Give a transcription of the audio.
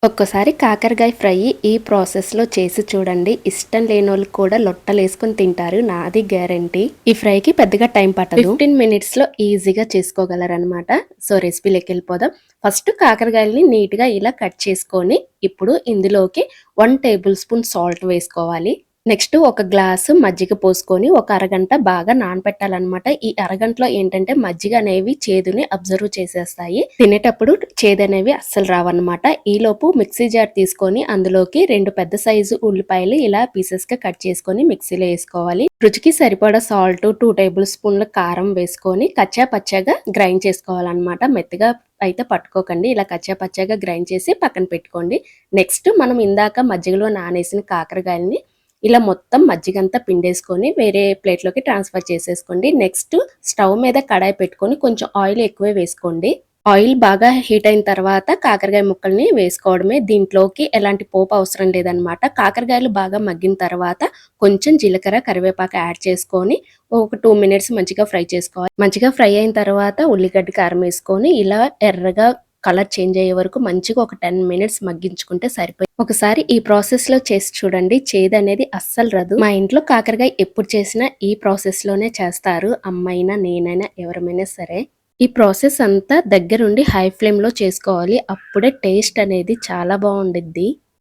ఒక్కసారి కాకరకాయ ఫ్రై ఈ ప్రాసెస్లో చేసి చూడండి. ఇష్టం లేనోళ్ళు కూడా లొట్టలేసుకొని తింటారు, నాది గ్యారంటీ. ఈ ఫ్రైకి పెద్దగా టైం పట్టదు, 15 మినిట్స్లో ఈజీగా చేసుకోగలరనమాట. సో రెసిపీలోకి వెళ్ళిపోదాం. ఫస్ట్ కాకరకాయలని నీట్గా ఇలా కట్ చేసుకొని ఇప్పుడు ఇందులోకి 1 టేబుల్ స్పూన్ సాల్ట్ వేసుకోవాలి. నెక్స్ట్ ఒక గ్లాసు మజ్జిగ పోసుకొని ఒక అరగంట బాగా నానబెట్టాలన్నమాట. ఈ అరగంటలో ఏంటంటే మజ్జిగ అనేవి చేదుని అబ్జర్వ్ చేసేస్తాయి, తినేటప్పుడు చేదనేవి అస్సలు రావన్నమాట. ఈలోపు మిక్సీ జార్ తీసుకొని అందులోకి 2 పెద్ద సైజు ఉల్లిపాయలు ఇలా పీసెస్ గా కట్ చేసుకొని మిక్సీలో వేసుకోవాలి. రుచికి సరిపడా సాల్ట్, 2 టేబుల్ స్పూన్ల కారం వేసుకొని కచ్చా పచ్చగా గ్రైండ్ చేసుకోవాలన్నమాట. మెత్తగా అయితే పట్టుకోకండి, ఇలా కచ్చా పచ్చగా గ్రైండ్ చేసి పక్కన పెట్టుకోండి. నెక్స్ట్ మనం ఇందాక మజ్జిగలో నానేసిన కాకరకాయలని ఇలా మొత్తం మజ్జిగంతా పిండేసుకొని వేరే ప్లేట్లోకి ట్రాన్స్ఫర్ చేసేసుకోండి. నెక్స్ట్ స్టవ్ మీద కడాయి పెట్టుకొని కొంచెం ఆయిల్ ఎక్కువే వేసుకోండి. ఆయిల్ బాగా హీట్ అయిన తర్వాత కాకరకాయ ముక్కల్ని వేసుకోవడమే. దీంట్లోకి ఎలాంటి పోపు అవసరం లేదనమాట. కాకరకాయలు బాగా మగ్గిన తర్వాత కొంచెం జీలకర్ర, కరివేపాకు యాడ్ చేసుకొని ఒక 2 మినిట్స్ మంచిగా ఫ్రై చేసుకోవాలి. మంచిగా ఫ్రై అయిన తర్వాత ఉల్లిగడ్డ కారం వేసుకొని ఇలా ఎర్రగా కలర్ చేంజ్ అయ్యే వరకు మంచిగా ఒక 10 మినిట్స్ మగ్గించుకుంటే సరిపోయి. ఒకసారి ఈ ప్రాసెస్ లో చేసి చూడండి, చేదు అనేది అస్సలు రాదు. మా ఇంట్లో కాకరకాయ ఎప్పుడు చేసినా ఈ ప్రాసెస్ లోనే చేస్తారు, అమ్మైనా నేనైనా ఎవరమైనా సరే. ఈ ప్రాసెస్ అంతా దగ్గరుండి హై ఫ్లేమ్ లో చేసుకోవాలి, అప్పుడే టేస్ట్ అనేది చాలా బాగుండిద్ది.